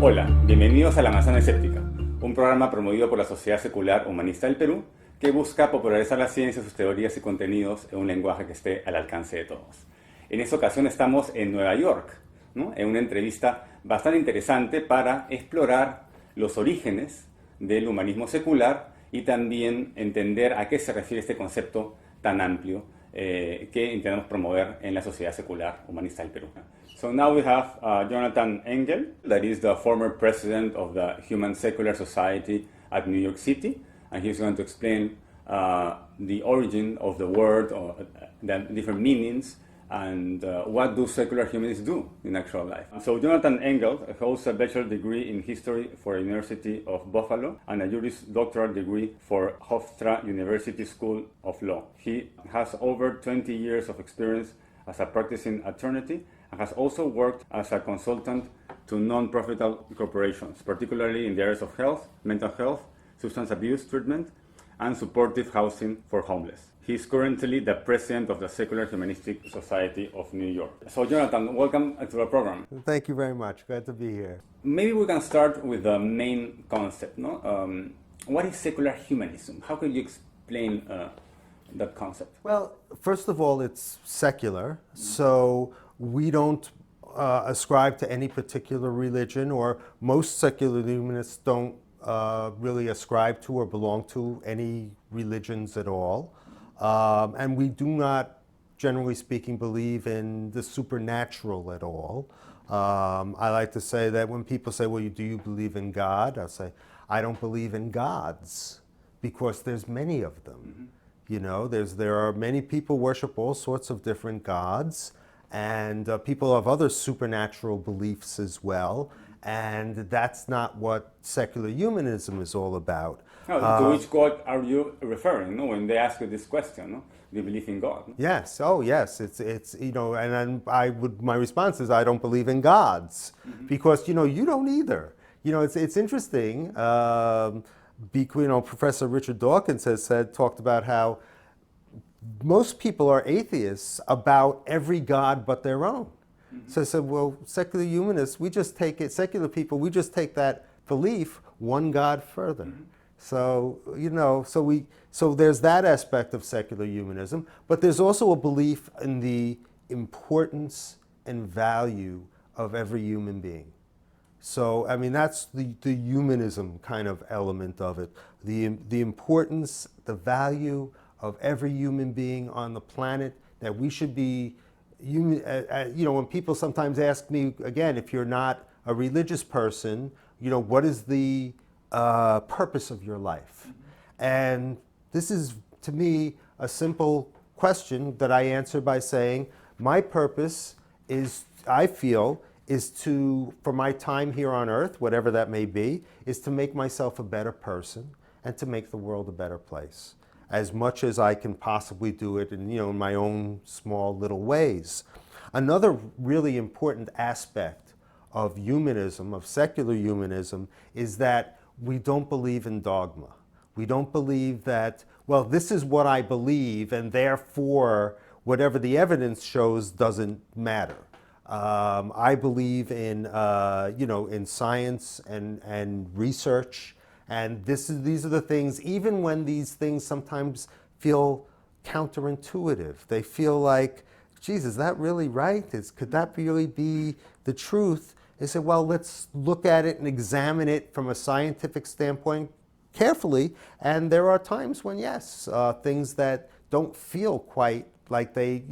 Hola, bienvenidos a La Manzana Escéptica, un programa promovido por la Sociedad Secular Humanista del Perú que busca popularizar la ciencia, sus teorías y contenidos en un lenguaje que esté al alcance de todos. En esta ocasión estamos en Nueva York, ¿no? En una entrevista bastante interesante para explorar los orígenes del humanismo secular y también entender a qué se refiere este concepto tan amplio que intentamos promover en la Sociedad Secular Humanista del Perú. So now we have Jonathan Engel, that is the former president of the Secular Society at New York City, and he's going to explain the origin of the word, or the different meanings, and what do secular humanists do in actual life. So Jonathan Engel holds a bachelor's degree in history for the University of Buffalo and a Juris Doctoral degree for Hofstra University School of Law. He has over 20 years of experience as a practicing attorney and has also worked as a consultant to non-profit corporations, particularly in the areas of health, mental health, substance abuse treatment, and supportive housing for homeless. He is currently the president of the Secular Humanistic Society of New York. So Jonathan, welcome to the program. Thank you very much. Glad to be here. Maybe we can start with the main concept. No? What is secular humanism? How can you explain that concept? Well, first of all, it's secular, so we don't ascribe to any particular religion, or most secular humanists don't really ascribe to or belong to any religions at all. And we do not, generally speaking, believe in the supernatural at all. I like to say that when people say, well, do you believe in God? I'll say, I don't believe in gods, because there's many of them. Mm-hmm. You know, there are many people worship all sorts of different gods, and people have other supernatural beliefs as well. And that's not what secular humanism is all about. To which God are you referring? No, when they ask you this question, no? Do you believe in God? No? Yes. Oh, yes. It's you know, and my response is I don't believe in gods, mm-hmm. because you don't either. You know, it's interesting. Professor Richard Dawkins talked about how most people are atheists about every god but their own. Mm-hmm. So I said, well, secular humanists, secular people, we just take that belief one God further. Mm-hmm. So there's that aspect of secular humanism, but there's also a belief in the importance and value of every human being. So, I mean, that's the humanism kind of element of it. The importance, the value of every human being on the planet, that we should be human. When people sometimes ask me, again, if you're not a religious person, what is the purpose of your life? Mm-hmm. And this is, to me, a simple question that I answer by saying, my purpose is, I feel, for my time here on earth, whatever that may be, is to make myself a better person and to make the world a better place, as much as I can possibly do it in my own small little ways. Another really important aspect of humanism, of secular humanism, is that we don't believe in dogma. We don't believe that, well, this is what I believe, and therefore whatever the evidence shows doesn't matter. I believe in science and research, and these are the things, even when these things sometimes feel counterintuitive. They feel like, geez, is that really right? Could that really be the truth? They say, well, let's look at it and examine it from a scientific standpoint carefully. And there are times when, yes, things that don't feel quite like they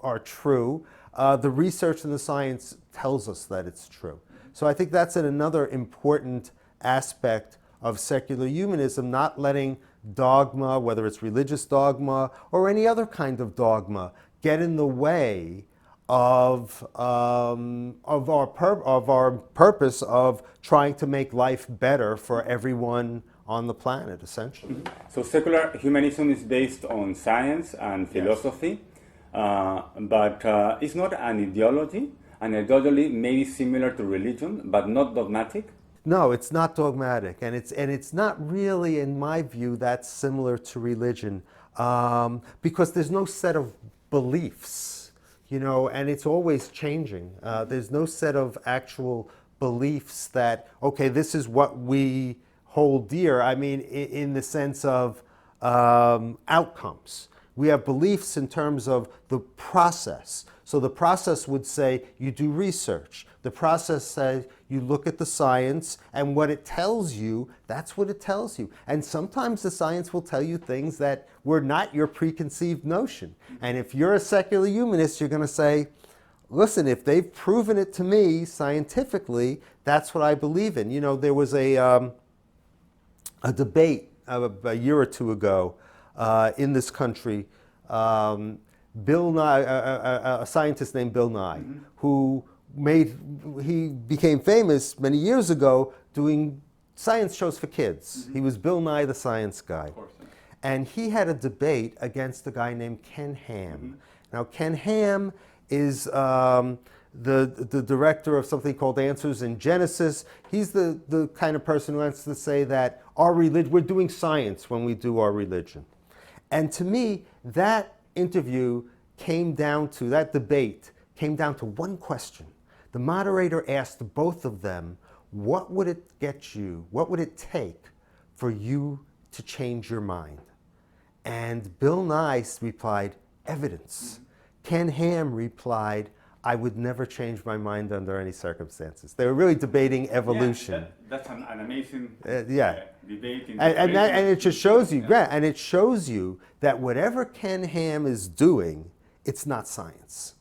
are true, the research and the science tells us that it's true. So I think that's another important aspect of secular humanism, not letting dogma, whether it's religious dogma or any other kind of dogma, get in the way of our purpose of trying to make life better for everyone on the planet, essentially. Mm-hmm. So secular humanism is based on science and philosophy, yes. But it's not an ideology. An ideology may be similar to religion, but not dogmatic. No, it's not dogmatic, and it's not really, in my view, that similar to religion, because there's no set of beliefs, and it's always changing. There's no set of actual beliefs that, okay, this is what we hold dear. I mean, in the sense of outcomes. We have beliefs in terms of the process. So the process would say you do research. The process says you look at the science, and what it tells you, that's what it tells you. And sometimes the science will tell you things that were not your preconceived notion. And if you're a secular humanist, you're going to say, listen, if they've proven it to me scientifically, that's what I believe in. You know, there was a debate a year or two ago in this country. Bill Nye, a scientist named Bill Nye, who he became famous many years ago doing science shows for kids. He was Bill Nye the Science Guy. And he had a debate against a guy named Ken Ham. Now, Ken Ham is the director of something called Answers in Genesis. He's the kind of person who wants to say that we're doing science when we do our religion. And to me, that debate came down to one question. The moderator asked both of them, what would it get you, what would it take for you to change your mind? And Bill Nye replied, evidence. Ken Ham replied, I would never change my mind under any circumstances. They were really debating evolution. Yeah, that's an amazing debate. And it just shows you, and it shows you that whatever Ken Ham is doing, it's not science.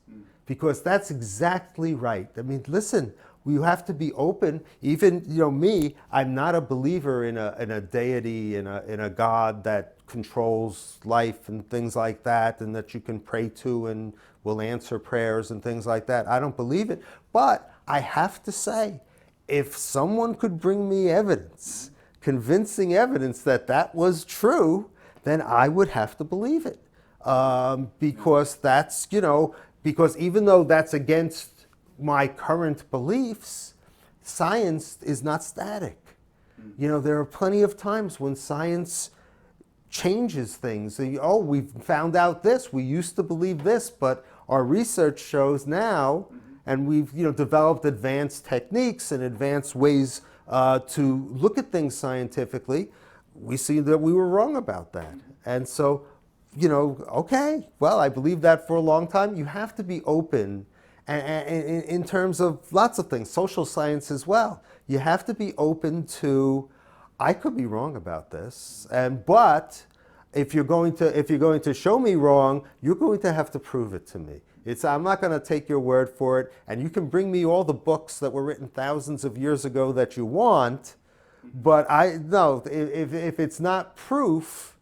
Because that's exactly right. I mean, listen, you have to be open. Even, me, I'm not a believer in a deity, in a God that controls life and things like that, and that you can pray to and will answer prayers and things like that. I don't believe it. But I have to say, if someone could bring me evidence, convincing evidence that that was true, then I would have to believe it. Because that's, because even though that's against my current beliefs, science is not static. There are plenty of times when science changes things. Oh, we've found out this. We used to believe this, but our research shows now, and we've developed advanced techniques and advanced ways to look at things scientifically. We see that we were wrong about that. And so, okay, well, I believed that for a long time. You have to be open and in terms of lots of things, social science as well. You have to be open to, I could be wrong about this, but if you're going to show me wrong, you're going to have to prove it to me. I'm not going to take your word for it, and you can bring me all the books that were written thousands of years ago that you want, but if it's not proof,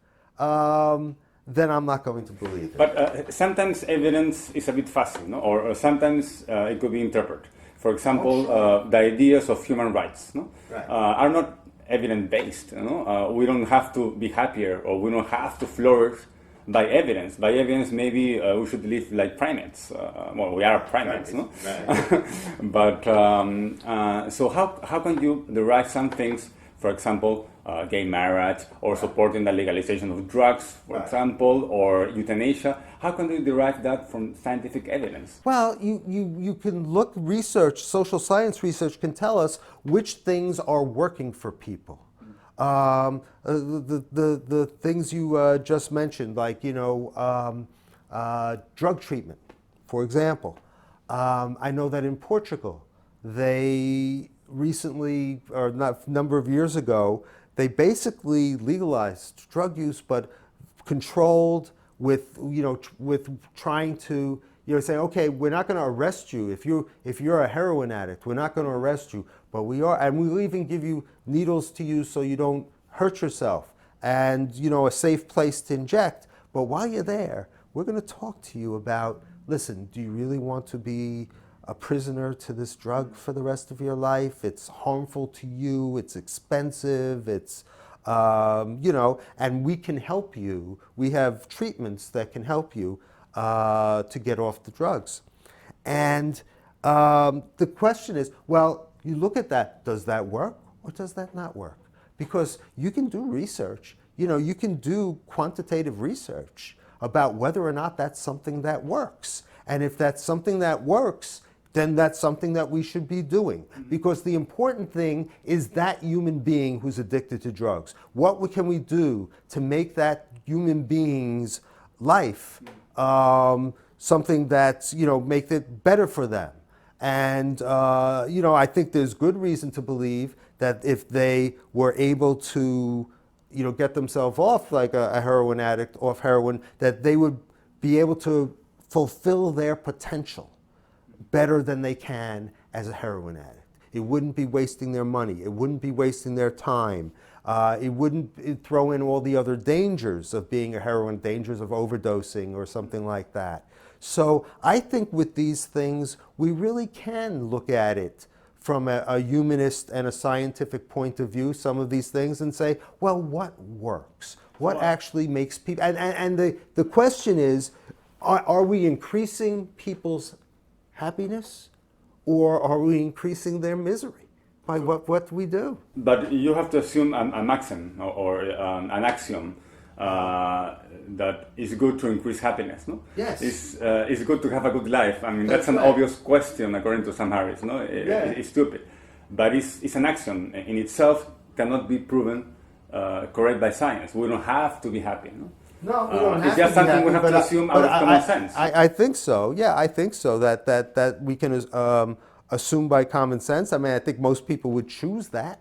then I'm not going to believe it. But sometimes evidence is a bit fuzzy, no? Or sometimes it could be interpreted. For example, the ideas of human rights, no? Are not evidence-based. We don't have to be happier, or we don't have to flourish by evidence. By evidence, maybe we should live like primates. Well, we are primates, no? But so how can you derive some things? For example, gay marriage, or supporting the legalization of drugs, for example, or euthanasia. How can you derive that from scientific evidence? Well, you can look, research, social science research can tell us which things are working for people. The things you just mentioned, like, drug treatment, for example. I know that in Portugal, they recently, or not a number of years ago, they basically legalized drug use, but controlled with trying to say, okay, we're not going to arrest you if you're a heroin addict. We're not going to arrest you, but we are, and we'll even give you needles to use so you don't hurt yourself, and a safe place to inject. But while you're there, we're going to talk to you about, listen, do you really want to be a prisoner to this drug for the rest of your life? It's harmful to you, it's expensive, it's, and we can help you. We have treatments that can help you to get off the drugs. And the question is, well, you look at that, does that work or does that not work? Because you can do research, you can do quantitative research about whether or not that's something that works. And if that's something that works, then that's something that we should be doing. Because the important thing is that human being who's addicted to drugs. What can we do to make that human being's life something that's, make it better for them? And, I think there's good reason to believe that if they were able to, get themselves off like a heroin addict, off heroin, that they would be able to fulfill their potential better than they can as a heroin addict. It wouldn't be wasting their money. It wouldn't be wasting their time. It wouldn't throw in all the other dangers of being a heroin, dangers of overdosing or something like that. So I think with these things, we really can look at it from a humanist and a scientific point of view, some of these things, and say, well, what works? What actually makes people, and the question is, are we increasing people's happiness, or are we increasing their misery by what we do? But you have to assume a maxim or an axiom that it's good to increase happiness, no? Yes. It's good to have a good life. I mean, that's an right. obvious question according to Sam Harris, no? It's stupid. But it's an axiom in itself, cannot be proven correct by science. We don't have to be happy, no? No, we don't have it's just to be something happy, we have to assume out of common sense. I think so. Yeah, I think so. That we can assume by common sense. I mean, I think most people would choose that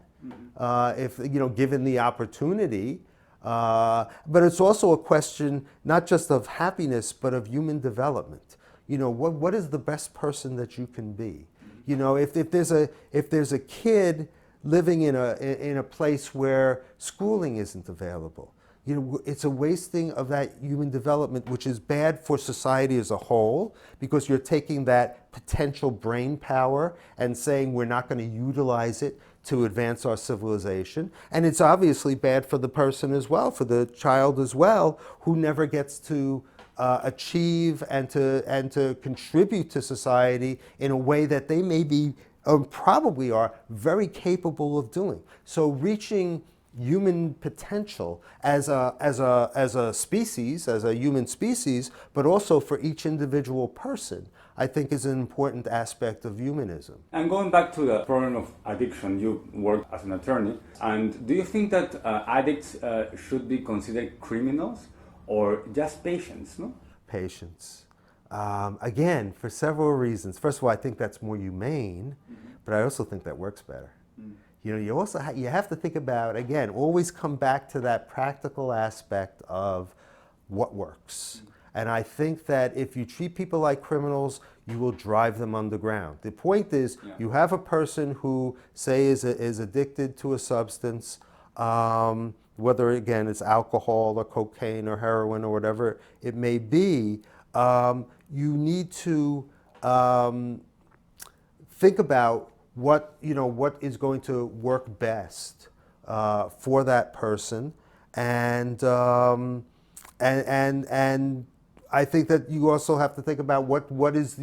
if given the opportunity. But it's also a question not just of happiness, but of human development. What is the best person that you can be? If there's a kid living in a place where schooling isn't available, it's a wasting of that human development, which is bad for society as a whole, because you're taking that potential brain power and saying we're not going to utilize it to advance our civilization. And it's obviously bad for the person as well, for the child as well, who never gets to achieve and to contribute to society in a way that they may be, probably are, very capable of doing. So reaching human potential as a species, as a human species, but also for each individual person, I think is an important aspect of humanism. And going back to the problem of addiction, you work as an attorney, and do you think that addicts should be considered criminals or just patients? No? Patients. Again, for several reasons. First of all, I think that's more humane, but I also think that works better. You also you have to think about, again, always come back to that practical aspect of what works. And I think that if you treat people like criminals, you will drive them underground. The point is, you have a person who, say, is addicted to a substance, whether, again, it's alcohol or cocaine or heroin or whatever it may be, you need to think about what is going to work best for that person, and I think that you also have to think about what is,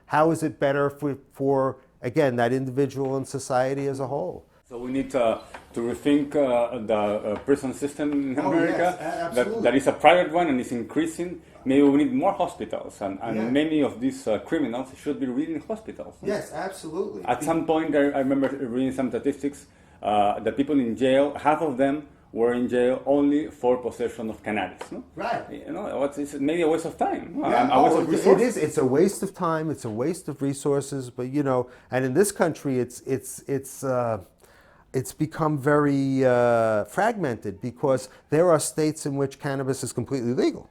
how is it better for again, that individual and society as a whole. So we need to rethink the prison system in America. Yes, that is a private one and is increasing. Maybe we need more hospitals, and many of these criminals should be really in hospitals. Yes, absolutely. At some point, I remember reading some statistics. The people in jail, half of them were in jail only for possession of cannabis. No? Right. It's maybe a waste of time. Yeah. A waste of resources. It is. It's a waste of time. It's a waste of resources. But and in this country, it's become very fragmented, because there are states in which cannabis is completely legal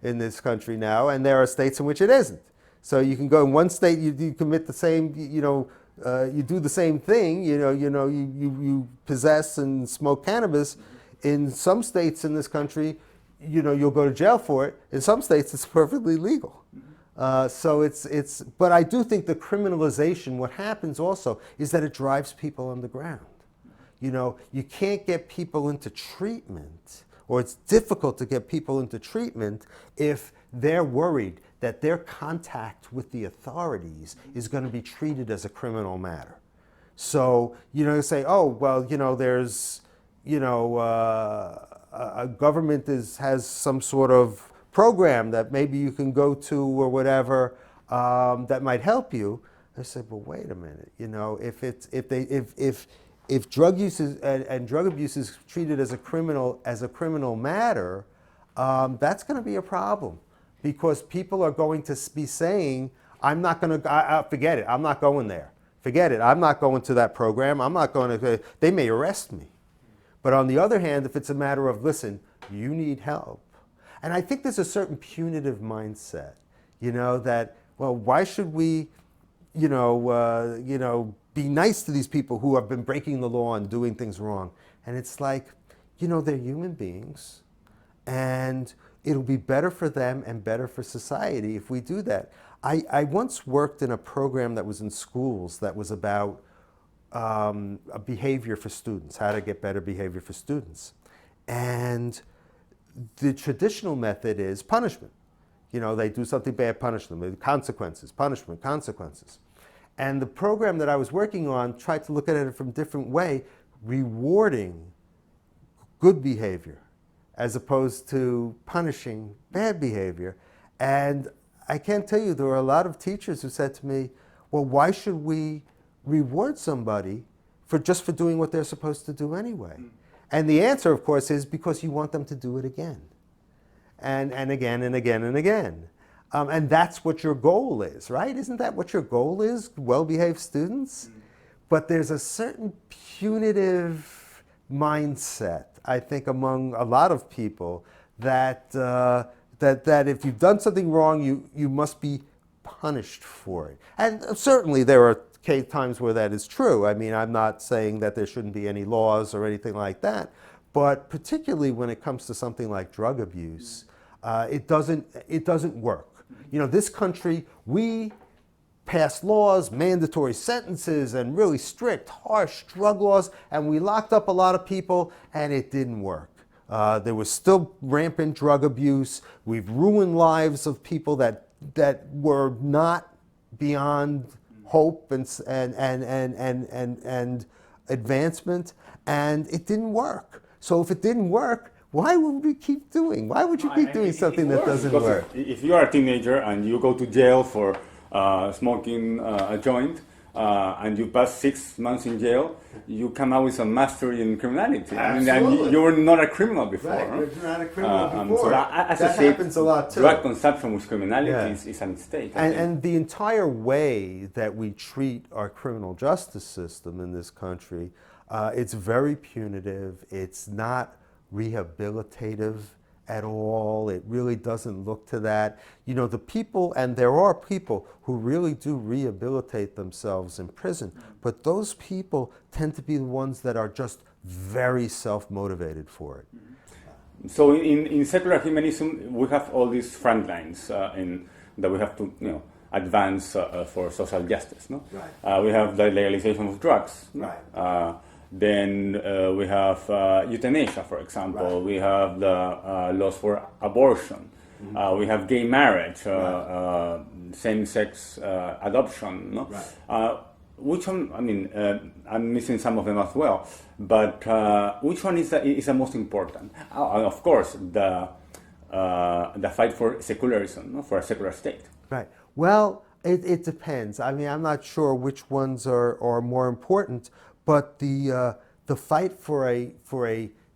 in this country now, and there are states in which it isn't. So you can go in one state, you commit the same, you do the same thing, you possess and smoke cannabis. In some states in this country, you'll go to jail for it. In some states, it's perfectly legal. So but I do think the criminalization, what happens also is that it drives people underground. You can't get people into treatment, or it's difficult to get people into treatment if they're worried that their contact with the authorities is going to be treated as a criminal matter. So, say, oh, well, there's, a government has some sort of program that maybe you can go to or whatever that might help you. I said, well, wait a minute. You know, if drug use is, and drug abuse is treated as a criminal matter, that's going to be a problem, because people are going to be saying, I'm not going to, forget it, I'm not going there. Forget it, I'm not going to that program, I'm not going to, they may arrest me. But on the other hand, if it's a matter of, listen, you need help. And I think there's a certain punitive mindset, you know, that, well, why should we, be nice to these people who have been breaking the law and doing things wrong? And it's like, you know, they're human beings, and it'll be better for them and better for society if we do that. I once worked in a program that was in schools that was about a behavior for students, how to get better behavior for students. And the traditional method is punishment. You know, they do something bad, punish them. Consequences, punishment, consequences. And the program that I was working on tried to look at it from a different way, rewarding good behavior as opposed to punishing bad behavior. And I can't tell you, there were a lot of teachers who said to me, well, why should we reward somebody just for doing what they're supposed to do anyway? And the answer, of course, is because you want them to do it again. And again and again and again. And that's what your goal is, right? Isn't that what your goal is? Well-behaved students? But there's a certain punitive mindset, I think, among a lot of people that that if you've done something wrong, you must be punished for it. And certainly there are times where that is true. I mean, I'm not saying that there shouldn't be any laws or anything like that, but particularly when it comes to something like drug abuse, it doesn't work. You know, this country, we passed laws, mandatory sentences, and really strict, harsh drug laws, and we locked up a lot of people, and it didn't work. There was still rampant drug abuse. We've ruined lives of people that were not beyond hope and advancement, and it didn't work. So if it didn't work, why would we keep doing? Why would you keep doing something that doesn't work? If you are a teenager and you go to jail for smoking a joint, and you pass 6 months in jail, you come out with some mastery in criminality. Absolutely. I mean, you were not a criminal before. Right, you're not a criminal before. So that happens a lot too. Drug consumption with criminality is a mistake. And the entire way that we treat our criminal justice system in this country, it's very punitive. It's not rehabilitative at all. It really doesn't look to that. You know, the people, and there are people who really do rehabilitate themselves in prison, but those people tend to be the ones that are just very self-motivated for it. So in secular humanism, we have all these front lines that we have to, advance for social justice. No? Right. We have the legalization of drugs. Right. Then we have euthanasia, for example. Right. We have the laws for abortion. Mm-hmm. We have gay marriage, same-sex adoption. No? Right. Which one? I mean, I'm missing some of them as well. But which one is the most important? Of course, the fight for secularism, no? For a secular state. Right. Well, it depends. I mean, I'm not sure which ones are more important. But the fight for a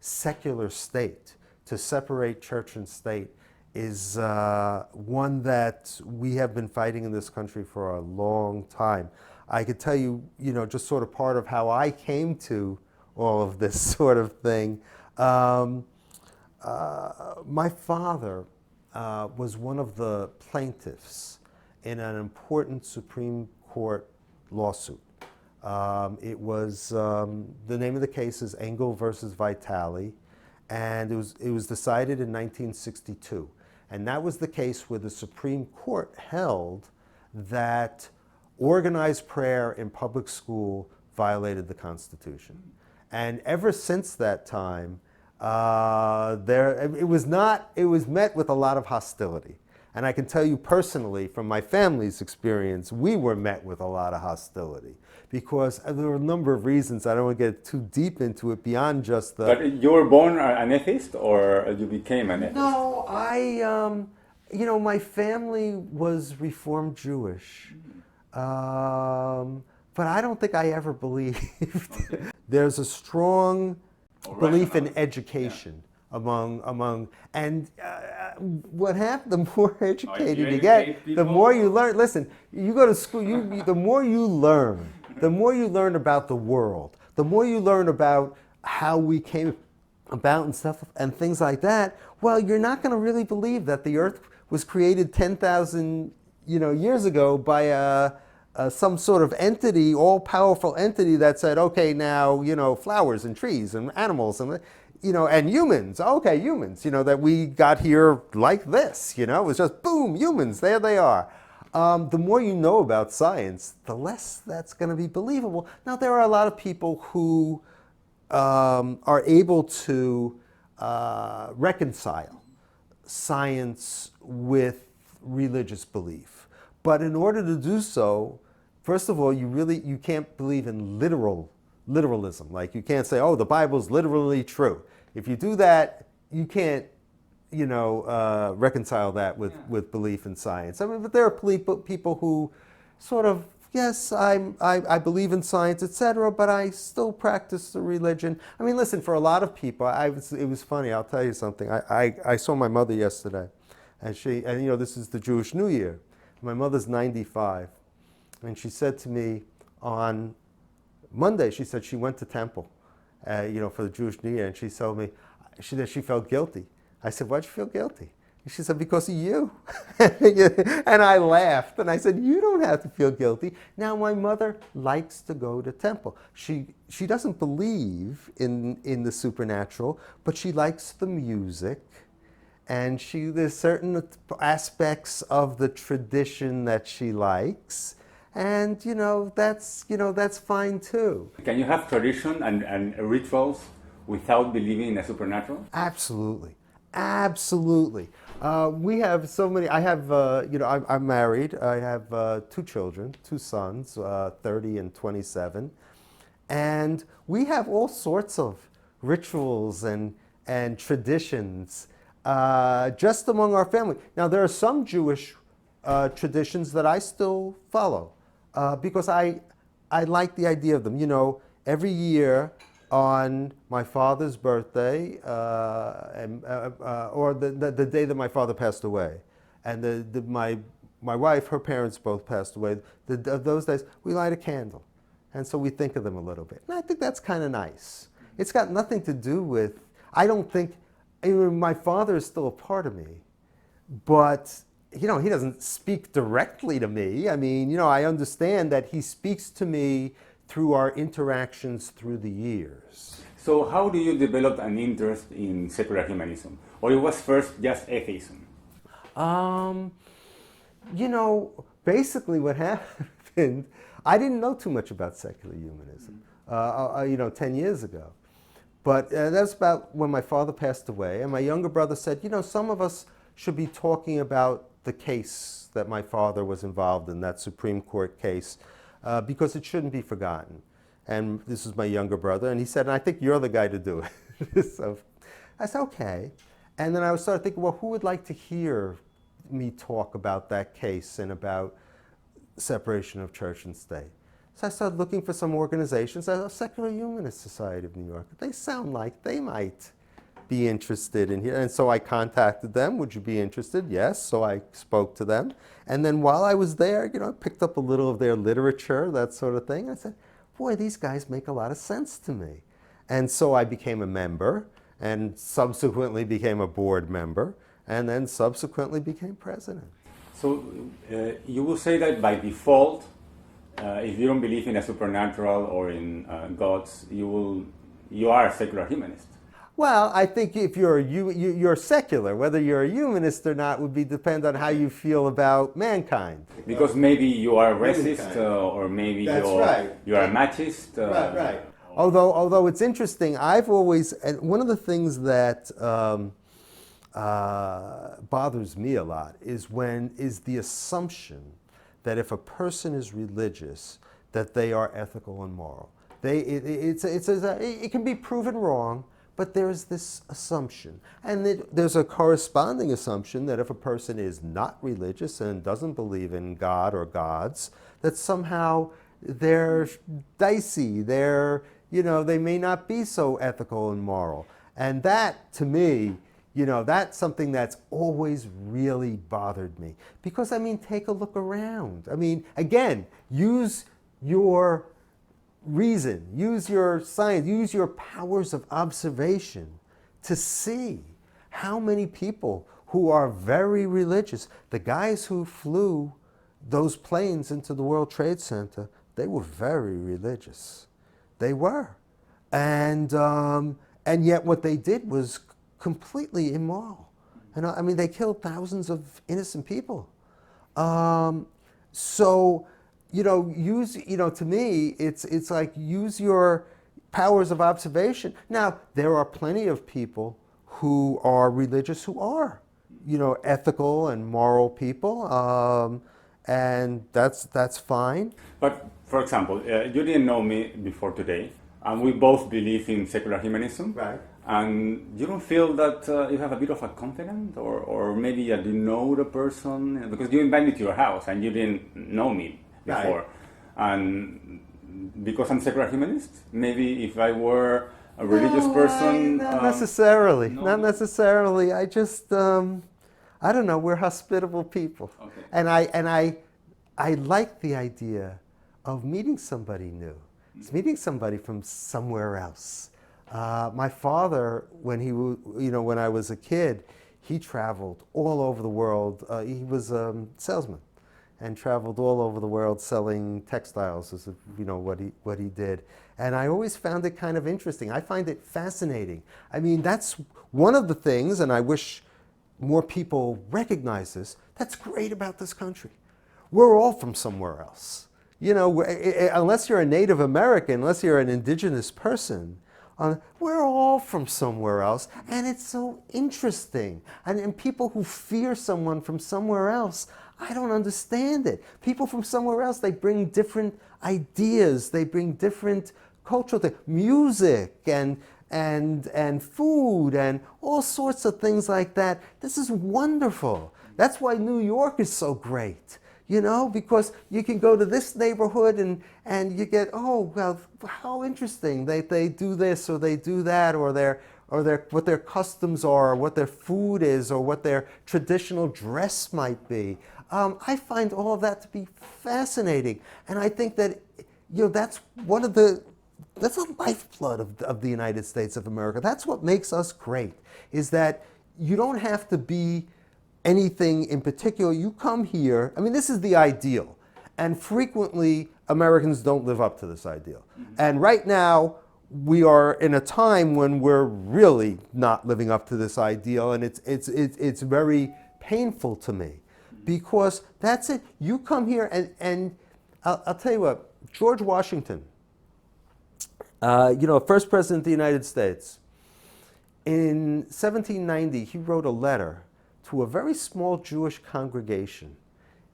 secular state, to separate church and state, is one that we have been fighting in this country for a long time. I could tell you, just sort of part of how I came to all of this sort of thing. My father was one of the plaintiffs in an important Supreme Court lawsuit. It was the name of the case is Engel versus Vitale, and it was decided in 1962, and that was the case where the Supreme Court held that organized prayer in public school violated the Constitution, and ever since that time, it was met with a lot of hostility. And I can tell you personally, from my family's experience, we were met with a lot of hostility because there were a number of reasons. I don't want to get too deep into it beyond just the... But you were born an atheist, or you became an atheist? No, my family was Reformed Jewish. But I don't think I ever believed. There's a strong belief in education among and what happened, the more educated you get, the more you learn. Listen, you go to school, the more you learn about the world, the more you learn about how we came about and stuff and things like that. Well, you're not going to really believe that the earth was created 10,000 years ago by some sort of entity, all-powerful entity that said, okay, now, flowers and trees and animals and, and humans, okay, humans, that we got here like this, it was just boom, humans, there they are. The more you know about science, the less that's going to be believable. Now, there are a lot of people who are able to reconcile science with religious belief. But in order to do so, first of all, you can't believe in literalism. Like you can't say, oh, the Bible's literally true. If you do that, you can't, reconcile that with belief in science. I mean, but there are people who sort of, yes, I believe in science, etc., but I still practice the religion. I mean, listen, for a lot of people, it was funny. I'll tell you something. I saw my mother yesterday, and this is the Jewish New Year. My mother's 95, and she said to me on Monday, she said she went to temple, for the Jewish New Year, and she told me she felt guilty. I said, why'd you feel guilty? And she said, because of you. And I laughed, and I said, you don't have to feel guilty. Now, my mother likes to go to temple. She doesn't believe in the supernatural, but she likes the music. And there's certain aspects of the tradition that she likes, and that's fine too. Can you have tradition and rituals without believing in the supernatural? Absolutely, absolutely. We have so many. I have, I'm married. I have 2 children, 2 sons, 30 and 27, and we have all sorts of rituals and traditions. Just among our family. Now, there are some Jewish traditions that I still follow because I like the idea of them. Every year on my father's birthday, or the day that my father passed away, and my wife, her parents both passed away, those days, we light a candle. And so we think of them a little bit. And I think that's kind of nice. It's got nothing to do with, I don't think, my father is still a part of me, but he doesn't speak directly to me. I mean, I understand that he speaks to me through our interactions through the years. So how do you develop an interest in secular humanism? Or it was first just atheism? Basically what happened, I didn't know too much about secular humanism, 10 years ago. But that's about when my father passed away, and my younger brother said, some of us should be talking about the case that my father was involved in, that Supreme Court case, because it shouldn't be forgotten. And this is my younger brother, and he said, and I think you're the guy to do it. So I said, okay. And then I started thinking, well, who would like to hear me talk about that case and about separation of church and state? So I started looking for some organizations. Secular Humanist Society of New York. They sound like they might be interested in here. And so I contacted them. Would you be interested? Yes. So I spoke to them. And then while I was there, I picked up a little of their literature, that sort of thing. I said, boy, these guys make a lot of sense to me. And so I became a member, and subsequently became a board member, and then subsequently became president. So you will say that by default, if you don't believe in a supernatural or in gods, you are a secular humanist. Well, I think if you're secular, whether you're a humanist or not would depend on how you feel about mankind. Because maybe you are a racist, or maybe you're a machist. Right. Although it's interesting, I've always, and one of the things that bothers me a lot is the assumption that if a person is religious, that they are ethical and moral. It can be proven wrong, But there's this assumption. And there's a corresponding assumption that if a person is not religious and doesn't believe in God or gods, that somehow they're dicey, they may not be so ethical and moral. And that, to me, that's something that's always really bothered me. Because, take a look around. Again, use your reason, use your science, use your powers of observation to see how many people who are very religious, the guys who flew those planes into the World Trade Center, they were very religious. They were. And yet what they did was completely immoral. And they killed thousands of innocent people. To me, it's like use your powers of observation. Now, there are plenty of people who are religious who are, ethical and moral people, and that's fine. But, for example, you didn't know me before today, and we both believe in secular humanism. Right. And you don't feel that you have a bit of a confidence, or maybe you know the person, because you invited me to your house and you didn't know me before. Right. And because I'm secular humanist, maybe if I were a religious person... Not necessarily. No? Not necessarily. I just, I don't know, we're hospitable people. Okay. And I like the idea of meeting somebody new. It's meeting somebody from somewhere else. My father, when I was a kid, he traveled all over the world. He was a salesman and traveled all over the world selling textiles, is what he did. And I always found it kind of interesting. I find it fascinating. That's one of the things, and I wish more people recognize this, that's great about this country. We're all from somewhere else. Unless you're a Native American, unless you're an indigenous person, we're all from somewhere else, and it's so interesting. And people who fear someone from somewhere else, I don't understand it. People from somewhere else, they bring different ideas, they bring different cultural things, music and food and all sorts of things like that. This is wonderful. That's why New York is so great. Because you can go to this neighborhood and you get, oh, well, how interesting. They do this or they do that, or what their customs are, or what their food is, or what their traditional dress might be. I find all of that to be fascinating. And I think that, that's that's a lifeblood of the United States of America. That's what makes us great, is that you don't have to be anything in particular. You come here, this is the ideal. And frequently, Americans don't live up to this ideal. Mm-hmm. And right now, we are in a time when we're really not living up to this ideal, and it's very painful to me. Because that's it. You come here, and I'll tell you what, George Washington, first president of the United States, in 1790, he wrote a letter to a very small Jewish congregation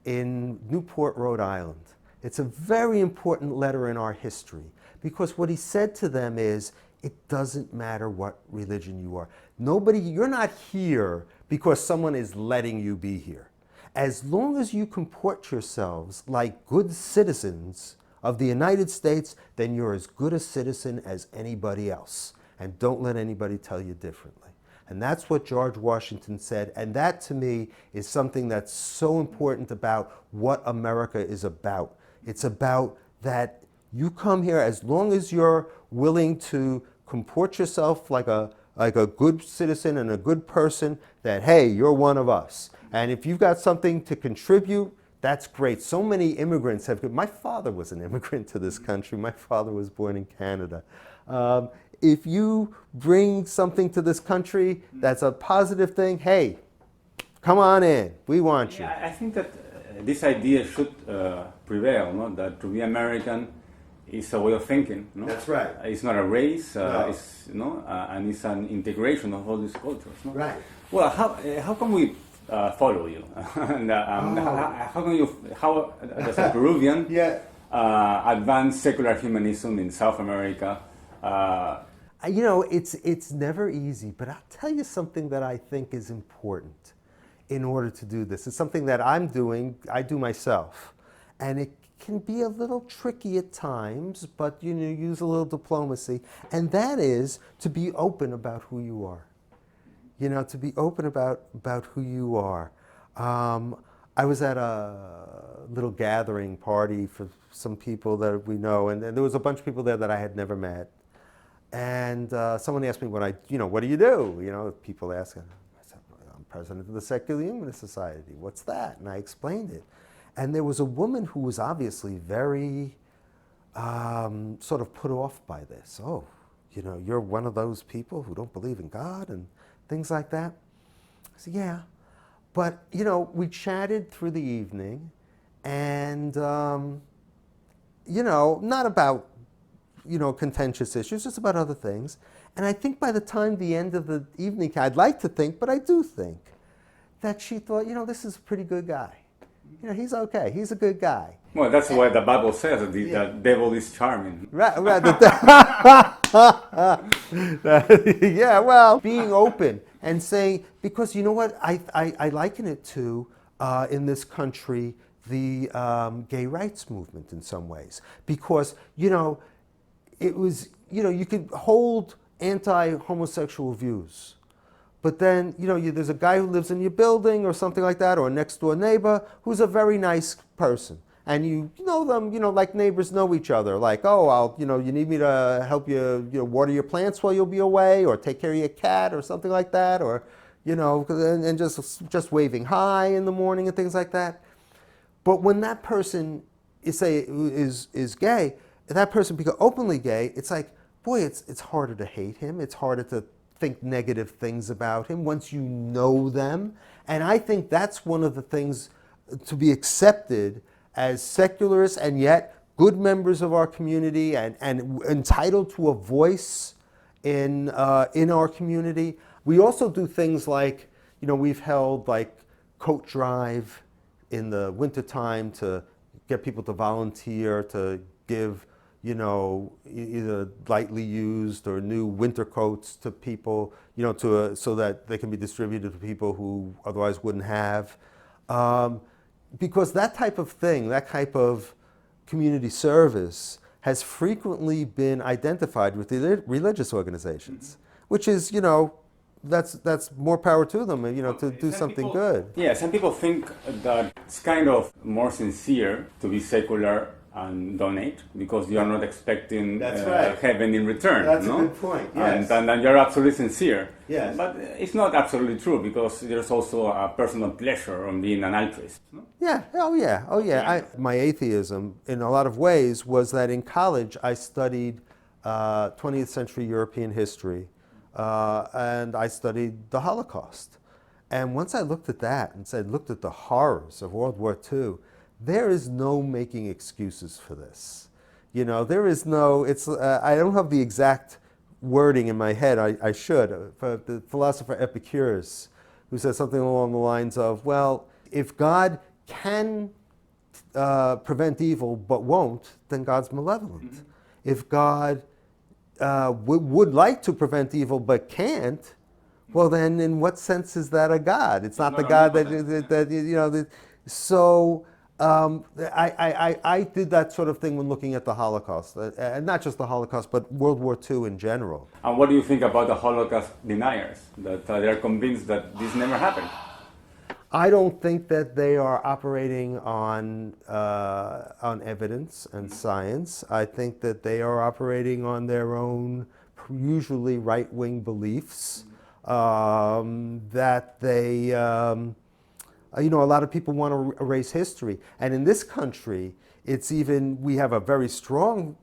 in Newport, Rhode Island. It's a very important letter in our history, because what he said to them is, it doesn't matter what religion you are. You're not here because someone is letting you be here. As long as you comport yourselves like good citizens of the United States, then you're as good a citizen as anybody else. And don't let anybody tell you differently. And that's what George Washington said. And that, to me, is something that's so important about what America is about. It's about that you come here, as long as you're willing to comport yourself like a good citizen and a good person, that, hey, you're one of us. And if you've got something to contribute, that's great. So many immigrants have... My father was an immigrant to this country. My father was born in Canada. If you bring something to this country that's a positive thing, hey, come on in. We want you. I think that this idea should prevail, no? That to be American is a way of thinking. No? That's right. It's not a race, No. And it's an integration of all these cultures. No? Right. Well, how can we follow you? And how does a Peruvian Yeah. advance secular humanism in South America? You know, it's never easy, but I'll tell you something that I think is important in order to do this. It's something that I do myself. And it can be a little tricky at times, but you know, use a little diplomacy. And that is to be open about who you are. You know, to be open about who you are. I was at a little gathering party for some people that we know, and there was a bunch of people there that I had never met. And someone asked me what do you do? You know, people ask, I said, I'm president of the Secular Humanist Society. What's that? And I explained it. And there was a woman who was obviously very sort of put off by this. Oh, you know, you're one of those people who don't believe in God and things like that. I said, yeah. But, you know, we chatted through the evening and, you know, not about, you know, contentious issues, just about other things. And I think by the time the end of the evening, I'd like to think, but I do think, that she thought, you know, this is a pretty good guy. You know, he's okay. He's a good guy. Well, that's why the Bible says that the devil is charming. Right. Yeah, well, being open and saying, because you know what, I liken it to, in this country, the gay rights movement in some ways. Because, you know, it was, you know, you could hold anti-homosexual views. But then, you know, there's a guy who lives in your building or something like that, or a next door neighbor who's a very nice person. And you know them, you know, like neighbors know each other. Like, oh, you know, you need me to help you, you know, water your plants while you'll be away, or take care of your cat, or something like that, or, you know, and just waving hi in the morning and things like that. But when that person is gay, if that person becomes openly gay, it's like, boy, it's harder to hate him. It's harder to think negative things about him once you know them. And I think that's one of the things to be accepted as secularists and yet good members of our community and entitled to a voice in our community. We also do things like, you know, we've held like coat drive in the wintertime to get people to volunteer to give, you know, either lightly used or new winter coats to people, you know, so that they can be distributed to people who otherwise wouldn't have. Because that type of thing, that type of community service has frequently been identified with the religious organizations, which is, you know, that's more power to them, you know, to do something good. Yeah, some people think that it's kind of more sincere to be secular and donate because you are not expecting heaven in return. That's a good point. Yes. And you're absolutely sincere. Yes. But it's not absolutely true because there's also a personal pleasure on being an altruist. No? Yeah. Oh yeah. My atheism, in a lot of ways, was that in college I studied 20th century European history, and I studied the Holocaust. And once I looked at that and looked at the horrors of World War II, there is no making excuses for this. You know, there is no, I don't have the exact wording in my head, I should, but the philosopher Epicurus, who says something along the lines of, well, if God can prevent evil but won't, then God's malevolent. Mm-hmm. If God would like to prevent evil but can't, well then in what sense is that a God? It's not the God that you know, so I did that sort of thing when looking at the Holocaust, and not just the Holocaust, but World War II in general. And what do you think about the Holocaust deniers, that they're convinced that this never happened? I don't think that they are operating on evidence and science. I think that they are operating on their own, usually right-wing beliefs, that they, you know, a lot of people want to erase history. And in this country, we have a very strong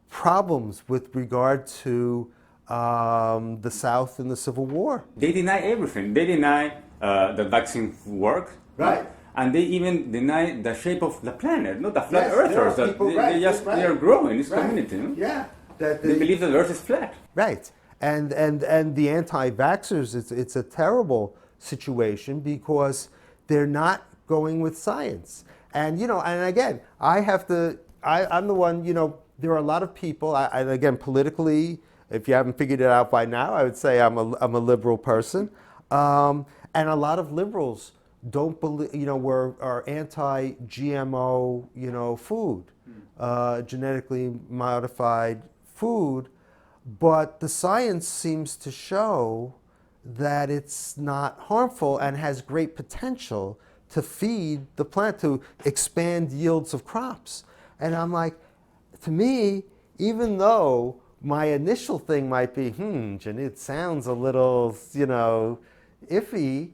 problems with regard to the South in the Civil War. They deny everything. They deny that vaccine work. Right. And they even deny the shape of the planet, not the flat earthers. They are growing in this community. No? Yeah. They believe that the earth is flat. Right. And the anti-vaxxers, it's a terrible situation because they're not going with science. And, you know, and again, I'm the one, you know, there are a lot of people, again, politically If you haven't figured it out by now, I would say I'm a liberal person. And a lot of liberals don't believe, are anti-GMO, food, genetically modified food, but the science seems to show that it's not harmful and has great potential to feed the plant, to expand yields of crops. And I'm like, to me, even though my initial thing might be, it sounds a little, iffy,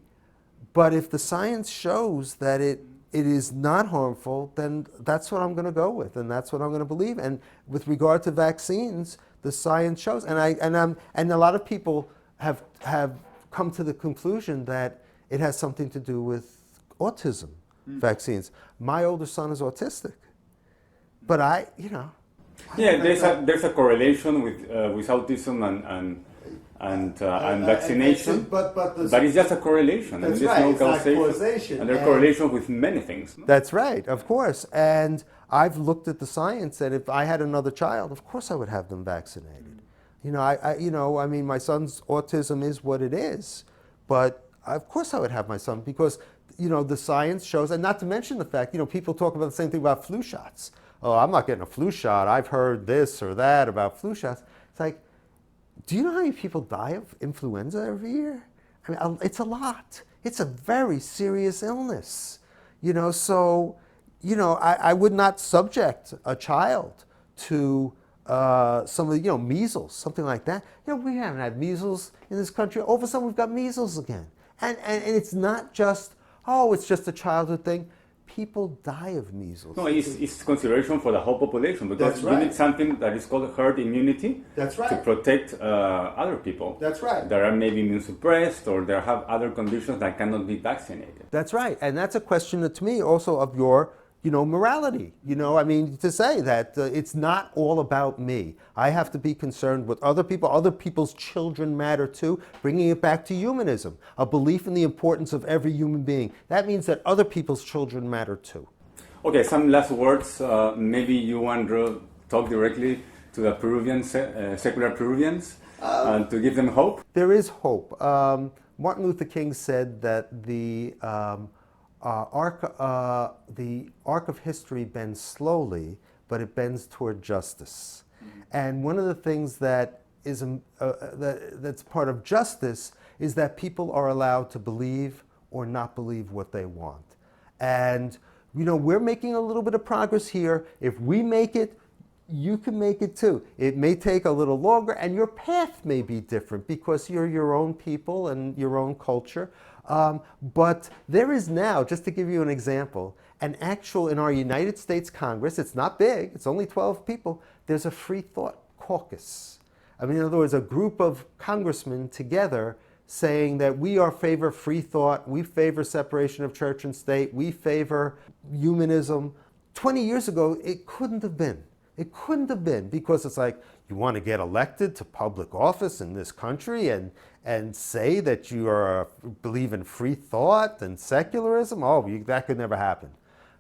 but if the science shows that it is not harmful, then that's what I'm going to go with, and that's what I'm going to believe. And with regard to vaccines, the science shows, and a lot of people have come to the conclusion that it has something to do with autism vaccines. My older son is autistic, but Yeah, there's a correlation with autism and vaccination, but it's just a correlation. That's there's right. no It's not causation. And there's correlation with many things. No? That's right, of course. And I've looked at the science, and if I had another child, of course I would have them vaccinated. My son's autism is what it is, but of course I would have my son because, the science shows, and not to mention the fact, people talk about the same thing about flu shots. Oh, I'm not getting a flu shot. I've heard this or that about flu shots. It's like, do you know how many people die of influenza every year? I mean, it's a lot. It's a very serious illness. So, I would not subject a child to some of the, measles, something like that. We haven't had measles in this country. All of a sudden, we've got measles again. And it's not just, it's just a childhood thing. People die of measles. No, it's consideration for the whole population because you need something that is called herd immunity. That's right. To protect other people. That's right. That are maybe immune suppressed or they have other conditions that cannot be vaccinated. That's right, and that's a question to me also of your, morality. To say that it's not all about me. I have to be concerned with other people. Other people's children matter too. Bringing it back to humanism, a belief in the importance of every human being. That means that other people's children matter too. Okay, some last words. Maybe you want to talk directly to the Peruvians, secular Peruvians, to give them hope. There is hope. Martin Luther King said that the arc of history bends slowly, but it bends toward justice. And one of the things that is that's part of justice is that people are allowed to believe or not believe what they want. And we're making a little bit of progress here. If we make it, you can make it too. It may take a little longer, and your path may be different because you're your own people and your own culture. But there is now, just to give you an example, in our United States Congress, it's not big, it's only 12 people, there's a free thought caucus. In other words, a group of congressmen together saying that we favor free thought, we favor separation of church and state, we favor humanism. 20 years ago, it couldn't have been. It couldn't have been because it's like, you want to get elected to public office in this country and say that you believe in free thought and secularism? That could never happen.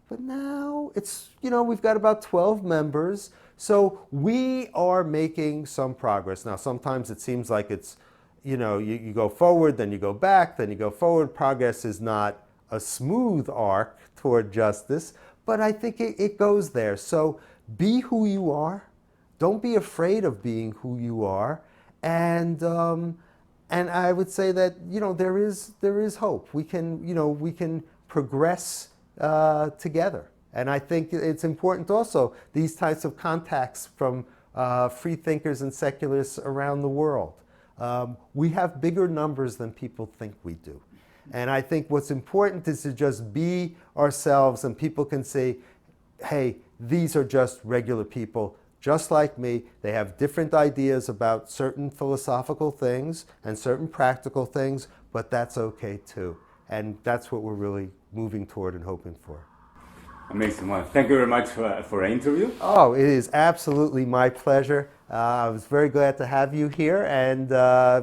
But now we've got about 12 members, so we are making some progress. Now, sometimes it seems like it's, you go forward, then you go back, then you go forward. Progress is not a smooth arc toward justice, but I think it goes there. So be who you are. Don't be afraid of being who you are, and I would say that there is hope. We can progress together, and I think it's important also these types of contacts from free thinkers and secularists around the world. We have bigger numbers than people think we do, and I think what's important is to just be ourselves, and people can say, "Hey, these are just regular people." Just like me, they have different ideas about certain philosophical things and certain practical things, but that's okay too. And that's what we're really moving toward and hoping for. Amazing. Well, thank you very much for the interview. Oh, it is absolutely my pleasure. I was very glad to have you here, and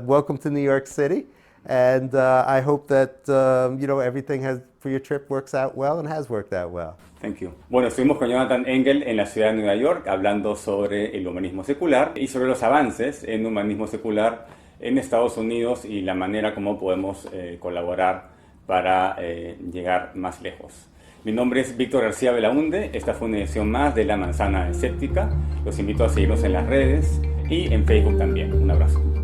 welcome to New York City. And I hope that everything has for your trip works out well and has worked out well. Thank you. Bueno, estuvimos con Jonathan Engel en la ciudad de Nueva York hablando sobre el humanismo secular y sobre los avances en humanismo secular en Estados Unidos y la manera como podemos colaborar para llegar más lejos. Mi nombre es Víctor García Belaunde, esta fue una edición más de La Manzana Escéptica. Los invito a seguirnos en las redes y en Facebook también. Un abrazo.